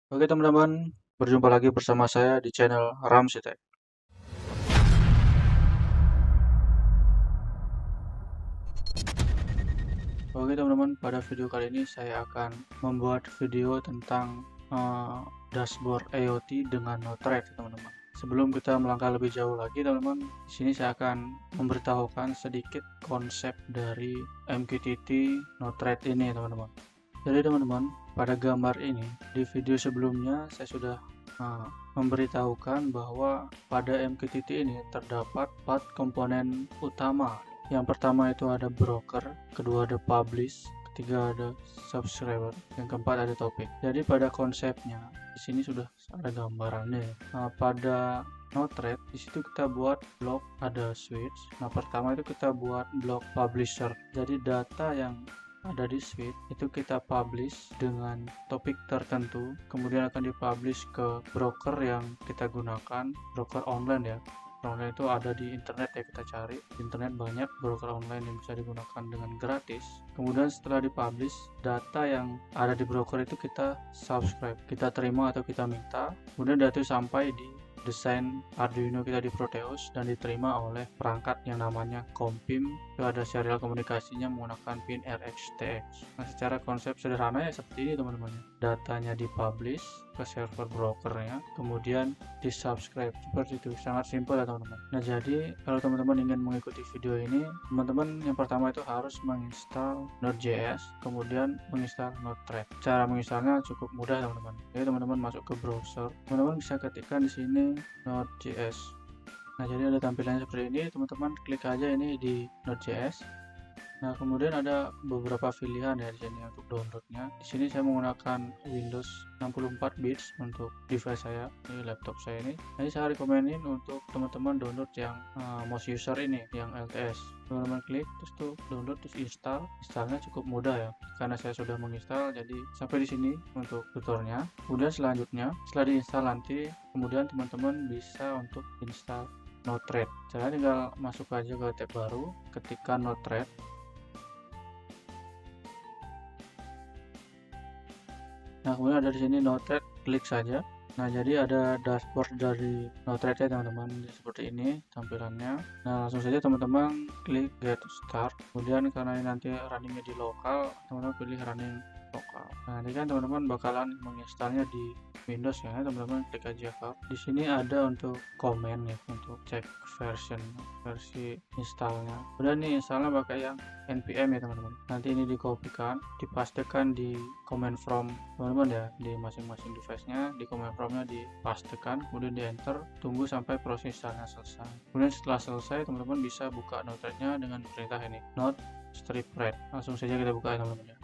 Oke teman-teman, berjumpa lagi bersama saya di channel Ramsi Tech. Oke teman-teman, pada video kali ini saya akan membuat video tentang dashboard IoT dengan Node-RED teman-teman. Sebelum kita melangkah lebih jauh lagi teman-teman, di sini saya akan memberitahukan sedikit konsep dari MQTT Node-RED ini teman-teman. Jadi teman-teman, pada gambar ini di video sebelumnya saya sudah memberitahukan bahwa pada MQTT ini terdapat 4 komponen utama. Yang pertama itu ada broker, kedua ada publish, ketiga ada subscriber, yang keempat ada topik. Jadi pada konsepnya di sini sudah ada gambarannya. Nah, pada Node-RED di situ kita buat blok ada switch. Nah, pertama itu kita buat blok publisher. Jadi data yang ada di suite itu kita publish dengan topik tertentu, kemudian akan dipublish ke broker yang kita gunakan, broker online ya. Online itu ada di internet ya, kita cari di internet banyak broker online yang bisa digunakan dengan gratis. Kemudian setelah dipublish, data yang ada di broker itu kita subscribe, kita terima atau kita minta, kemudian data itu sampai di desain Arduino kita di Proteus dan diterima oleh perangkat yang namanya COMPIM. Itu ada serial komunikasinya menggunakan pin RxTx. Nah, secara konsep sederhana ya seperti ini teman-teman. Datanya dipublish ke server brokernya, kemudian di subscribe, seperti itu. Sangat simpel ya teman-teman. Nah, jadi kalau teman-teman ingin mengikuti video ini, teman-teman yang pertama itu harus menginstal Node.js, kemudian menginstal Node-RED. Cara menginstalnya cukup mudah teman-teman. Jadi teman-teman masuk ke browser, teman-teman bisa ketikkan di sini Node.js. Nah, jadi ada tampilannya seperti ini, teman-teman klik aja ini di Node.js. Nah, kemudian ada beberapa pilihan ya di sini untuk downloadnya. Di sini saya menggunakan Windows 64 bits untuk device saya, ini laptop saya ini. Jadi saya rekomenin untuk teman-teman download yang mouse user ini, yang LTS. Teman-teman klik terus tuh download terus install. Installnya cukup mudah ya, karena saya sudah menginstal. Jadi sampai di sini untuk tutornya. Kemudian selanjutnya setelah diinstal nanti, kemudian teman-teman bisa untuk install Node-RED. Saya tinggal masuk aja ke tab baru, ketikkan Node-RED. Nah, kemudian ada di sini Node-RED, klik saja. Nah, jadi ada dashboard dari Node-RED ya teman-teman, seperti ini tampilannya. Nah, langsung saja teman-teman klik get start. Kemudian karena ini nanti runningnya di lokal, teman-teman pilih running lokal. Nah, ini kan teman-teman bakalan menginstalnya di Windows ya, teman-teman klik aja File. Di sini ada untuk komen ya, untuk cek versi installnya. Kemudian nih installnya pakai yang npm ya teman-teman. Nanti ini dikopikan, dipastekan di command from teman-teman ya, di masing-masing device-nya, di command from-nya dipastekan, kemudian di enter, tunggu sampai proses installnya selesai. Kemudian setelah selesai, teman-teman bisa buka Node-RED-nya dengan perintah ini, node strip read. Langsung saja kita buka ya teman-teman ya.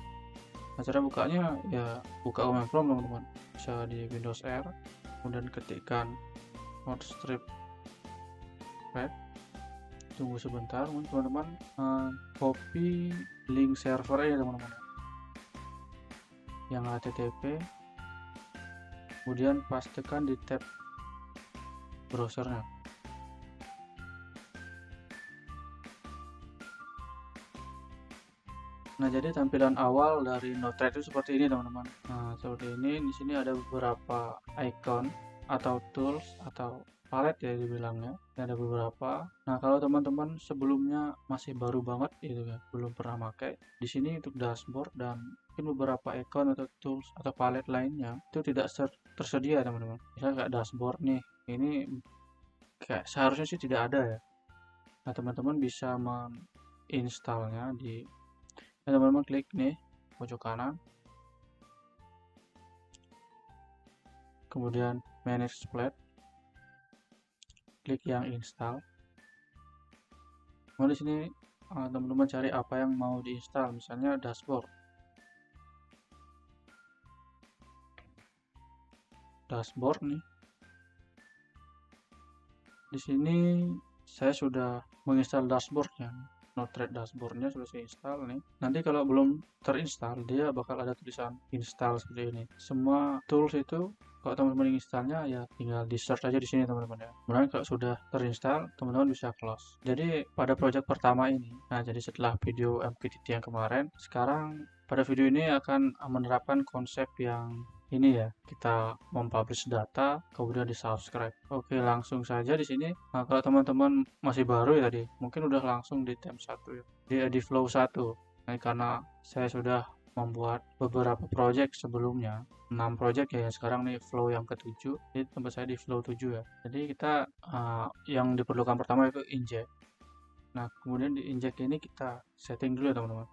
Nah, cara bukanya ya buka command prompt teman-teman, bisa di Windows R, kemudian ketikkan node strip read, tunggu sebentar teman-teman, copy link server ya teman-teman yang HTTP, kemudian pastekan di tab browsernya. Nah, jadi tampilan awal dari Node-RED itu seperti ini teman-teman. Nah, seperti ini. Di sini ada beberapa icon atau tools atau palette ya dibilangnya. Ini ada beberapa. Nah, kalau teman-teman sebelumnya masih baru banget gitu ya, belum pernah pakai, di sini untuk dashboard dan mungkin beberapa icon atau tools atau palette lainnya itu tidak tersedia teman-teman. Misalnya kayak dashboard nih, ini kayak seharusnya sih tidak ada ya. Nah, teman-teman bisa menginstalnya di teman-teman klik nih pojok kanan, kemudian manage split, klik yang install. Kemudian di sini teman-teman cari apa yang mau diinstal, misalnya dashboard nih. Di sini saya sudah menginstal dashboardnya, Node-RED dashboardnya sudah saya install nih. Nanti kalau belum terinstall, dia bakal ada tulisan install seperti ini. Semua tools itu kalau teman-teman installnya ya tinggal di search aja di sini teman-teman ya. Kemudian kalau sudah terinstall, teman-teman bisa close. Jadi pada project pertama ini, nah jadi setelah video MQTT yang kemarin, sekarang pada video ini akan menerapkan konsep yang ini ya, kita mempublish data kemudian di subscribe. Oke, langsung saja di sini. Nah, kalau teman-teman masih baru ya tadi, mungkin udah langsung di tab 1 ya, di flow 1. Nah, karena saya sudah membuat beberapa project sebelumnya, 6 project ya, sekarang nih flow yang ke-7. Jadi tempat saya di flow 7 ya. Jadi kita yang diperlukan pertama itu inject. Nah, kemudian di inject ini kita setting dulu ya teman-teman.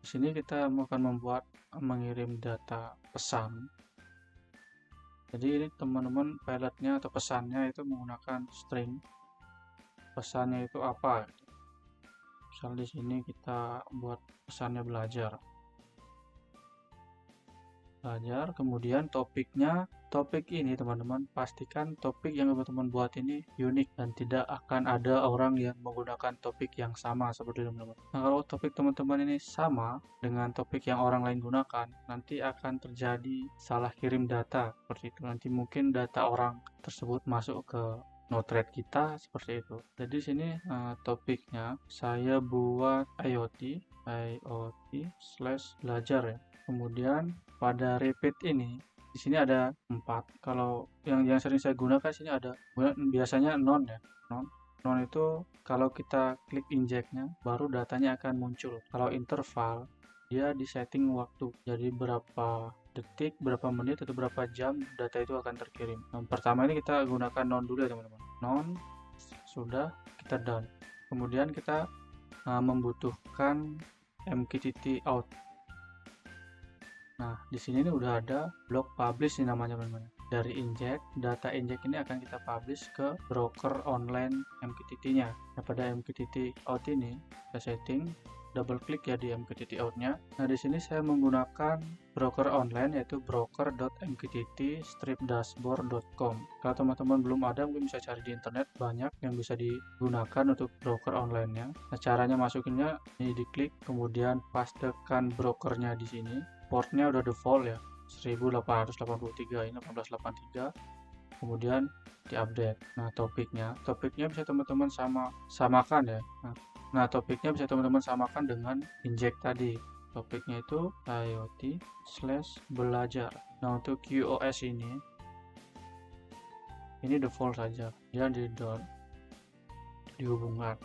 Di sini kita akan mengirim data pesan. Jadi ini teman-teman pilotnya atau pesannya itu menggunakan string. Pesannya itu apa? Misal di sini kita buat pesannya belajar. Kemudian topik ini teman-teman pastikan topik yang teman-teman buat ini unik dan tidak akan ada orang yang menggunakan topik yang sama seperti teman-teman. Nah, kalau topik teman-teman ini sama dengan topik yang orang lain gunakan, nanti akan terjadi salah kirim data seperti itu. Nanti mungkin data orang tersebut masuk ke Node-RED kita seperti itu. Jadi sini topiknya saya buat IoT/belajar ya. Kemudian pada repeat ini di sini ada 4. Kalau yang sering saya gunakan sini ada biasanya non ya. Non itu kalau kita klik injectnya baru datanya akan muncul. Kalau interval dia di setting waktu. Jadi berapa detik, berapa menit atau berapa jam data itu akan terkirim. Nah, pertama ini kita gunakan non dulu ya teman-teman. Non sudah, kita done. Kemudian kita membutuhkan MQTT out. Nah, di sini nih udah ada blok publish nih namanya teman-teman. Dari inject, data inject ini akan kita publish ke broker online MQTT-nya. Nah, pada MQTT out ini kita setting, double klik ya di MQTT out-nya. Nah, di sini saya menggunakan broker online yaitu broker.mqtt-dashboard.com. Kalau teman-teman belum ada, mungkin bisa cari di internet, banyak yang bisa digunakan untuk broker online-nya. Nah, caranya masukinnya ini diklik, kemudian pastekan brokernya di sini. Portnya udah default ya 1883, ini 1883, kemudian diupdate. Nah, topiknya bisa teman-teman samakan ya. Nah, topiknya bisa teman-teman samakan dengan inject tadi. Topiknya itu IoT/belajar. Nah, untuk QoS ini default saja, dia dihubungkan,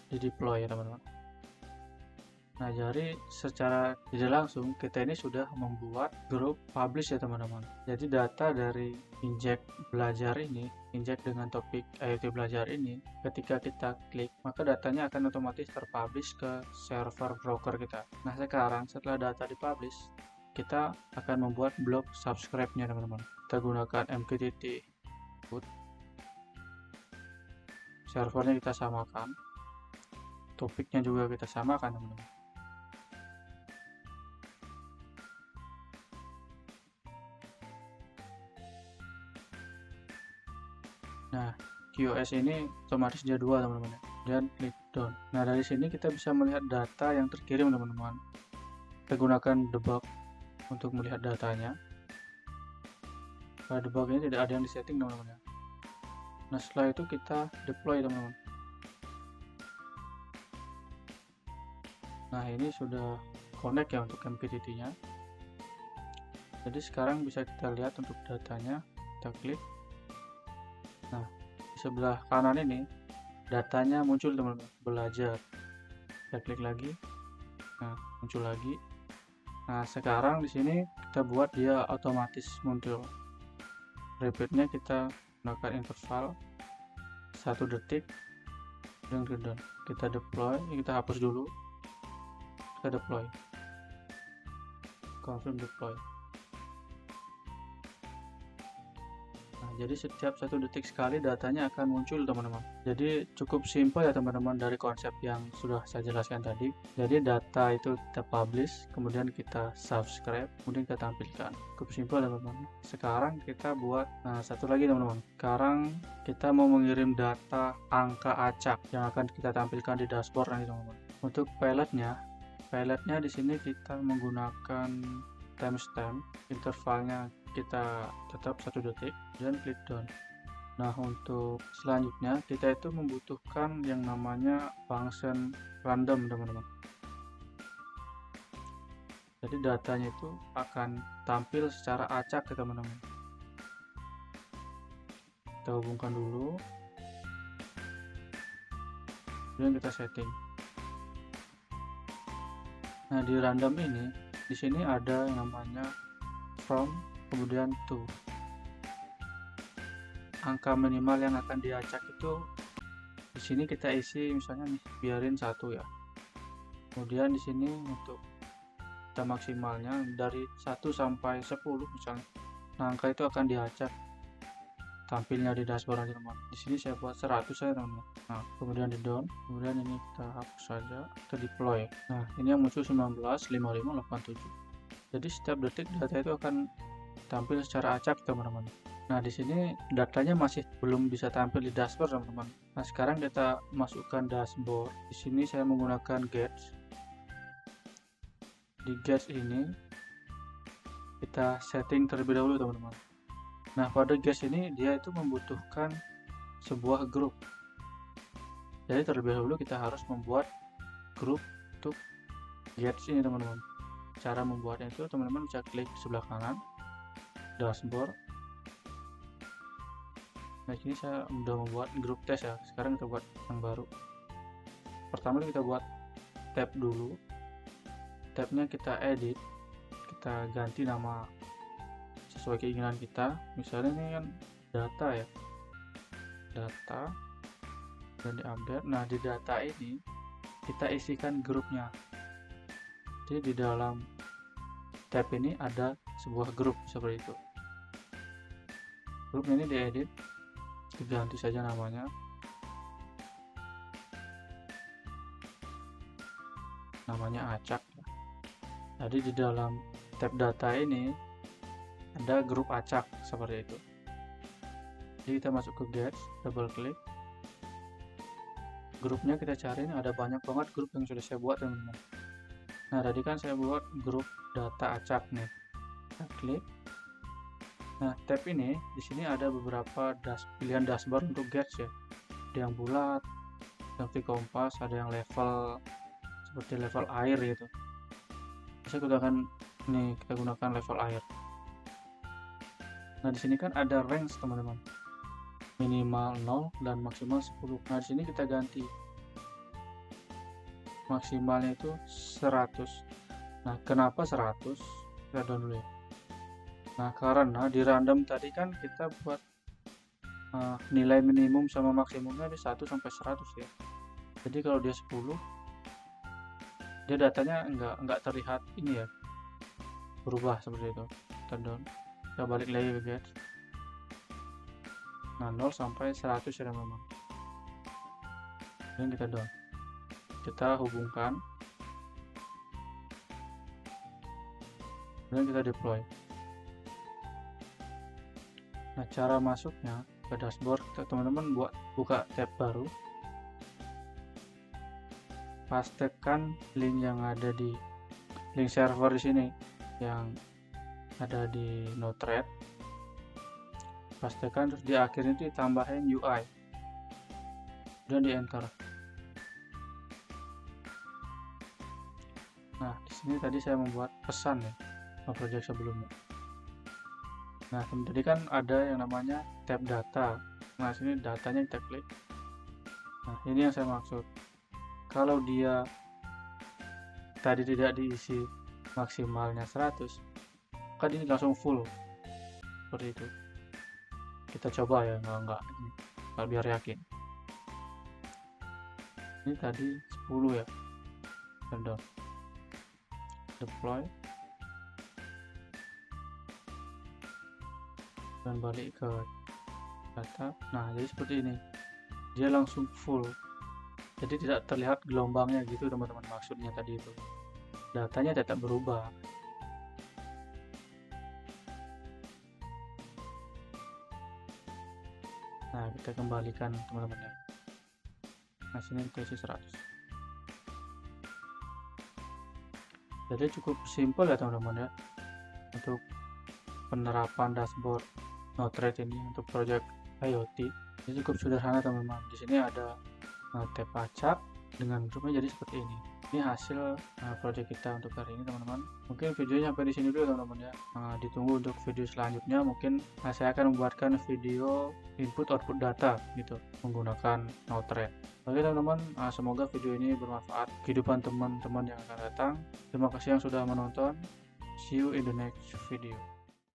di deploy ya teman-teman. Nah, jadi secara tidak langsung kita ini sudah membuat grup publish ya teman-teman. Jadi data dari inject belajar ini, inject dengan topik IoT belajar ini, ketika kita klik, maka datanya akan otomatis terpublish ke server broker kita. Nah, sekarang setelah data dipublish, kita akan membuat blok subscribe-nya teman-teman. Kita gunakan MQTT input. Servernya kita samakan. Topiknya juga kita samakan teman-teman. Nah, QoS ini otomatis jadwal teman-teman, dan klik down. Nah, dari sini kita bisa melihat data yang terkirim teman-teman. Kita gunakan debug untuk melihat datanya. Pada debug ini tidak ada yang disetting teman-teman. Nah, setelah itu kita deploy teman-teman. Nah, ini sudah connect ya untuk MQTT-nya. Jadi sekarang bisa kita lihat untuk datanya. Kita klik. Nah, di sebelah kanan ini datanya muncul teman-teman, belajar. Kita klik lagi. Nah, muncul lagi. Nah, sekarang di sini kita buat dia otomatis muncul. Repeatnya kita gunakan interval 1 detik dan kita deploy. Kita hapus dulu. Kita deploy. Confirm deploy. Jadi setiap 1 detik sekali datanya akan muncul teman-teman. Jadi cukup simpel ya teman-teman dari konsep yang sudah saya jelaskan tadi. Jadi data itu kita publish, kemudian kita subscribe, kemudian kita tampilkan. Cukup simpel teman-teman. Sekarang kita buat satu lagi teman-teman. Sekarang kita mau mengirim data angka acak yang akan kita tampilkan di dashboard nanti teman-teman. Untuk pilotnya di sini kita menggunakan timestamp, intervalnya kita tetap 1 detik dan klik done. Nah, untuk selanjutnya kita itu membutuhkan yang namanya function random teman-teman. Jadi datanya itu akan tampil secara acak ya teman-teman. Kita hubungkan dulu, kemudian kita setting. Nah, di random ini, di sini ada yang namanya from, kemudian to. Angka minimal yang akan diacak itu di sini kita isi misalnya nih, biarin 1 ya. Kemudian di sini untuk kita maksimalnya dari 1 sampai 10 misalnya. Nah, angka itu akan diacak tampilnya di dashboard aja teman. Di sini saya buat 100 ya teman. Nah, kemudian di down, kemudian ini kita hapus saja, kita deploy. Nah, ini yang muncul 19, 55, 87. Jadi setiap detik data itu akan tampil secara acak teman-teman. Nah, di sini datanya masih belum bisa tampil di dashboard teman-teman. Nah, sekarang kita masukkan dashboard. Di sini saya menggunakan Gauge. Di Gauge ini kita setting terlebih dahulu teman-teman. Nah, pada Gauge ini dia itu membutuhkan sebuah grup. Jadi terlebih dahulu kita harus membuat grup untuk Gauge ini teman-teman. Cara membuatnya itu teman-teman bisa klik sebelah kanan dashboard. Nah, ini saya sudah membuat grup tes ya. Sekarang kita buat yang baru. Pertama kita buat tab dulu. Tabnya kita edit, kita ganti nama sesuai keinginan kita. Misalnya ini kan data ya, data, dan di update. Nah, di data ini kita isikan grupnya. Jadi di dalam tab ini ada sebuah grup seperti itu. Grupnya ini diedit, diganti saja namanya. Namanya acak. Jadi di dalam tab data ini ada grup acak seperti itu. Jadi kita masuk ke Gauge, double klik. Grupnya kita cari, ada banyak banget grup yang sudah saya buat teman-teman. Nah, tadi kan saya buat grup data acak nih. Kita klik. Nah, tab ini di sini ada beberapa pilihan dashboard untuk Gauge ya. Ada yang bulat, seperti kompas, ada yang level seperti level air gitu. Saya gunakan ini, kita gunakan level air. Nah, di sini kan ada range teman-teman, minimal 0 dan maksimal 10. Nah, di sini kita ganti maksimalnya itu 100. Nah, kenapa 100? Kita down dulu ya. Nah, karena di random tadi kan kita buat nilai minimum sama maksimumnya di 1 sampai 100 ya. Jadi kalau dia 10, dia datanya enggak terlihat ini ya, berubah seperti itu. Kita down, kita balik lagi ke Gauge. Nah, 0 sampai 100 ya teman-teman. Ini kita down, kita hubungkan, kemudian kita deploy. Nah, cara masuknya ke dashboard, teman-teman buka tab baru, pastekan link yang ada di link server di sini yang ada di Node-RED, pastekan, terus di akhirnya itu ditambahin UI dan di enter. Nah, di sini tadi saya membuat pesan ya, project sebelumnya. Nah, tadi kan ada yang namanya tab data. Nah, sini datanya kita klik. Nah, ini yang saya maksud. Kalau dia tadi tidak diisi maksimalnya 100, maka ini langsung full seperti itu. Kita coba ya, enggak biar yakin. Ini tadi 10 ya, down, deploy, dan balik ke data. Nah, jadi seperti ini, dia langsung full, jadi tidak terlihat gelombangnya gitu teman-teman. Maksudnya tadi itu datanya tetap berubah. Nah, kita kembalikan teman-teman ya. Nah, sini kita isi 100. Jadi cukup simpel ya teman-teman ya, untuk penerapan dashboard Node-RED ini untuk project IoT. Ini cukup sederhana teman-teman. Di sini ada tab acak dengan grupnya jadi seperti ini. Ini hasil project kita untuk hari ini teman-teman. Mungkin videonya sampai di sini dulu teman-teman ya. Ditunggu untuk video selanjutnya. Mungkin saya akan membuatkan video input output data gitu menggunakan Node-RED. Oke teman-teman, semoga video ini bermanfaat kehidupan teman-teman yang akan datang. Terima kasih yang sudah menonton. See you in the next video.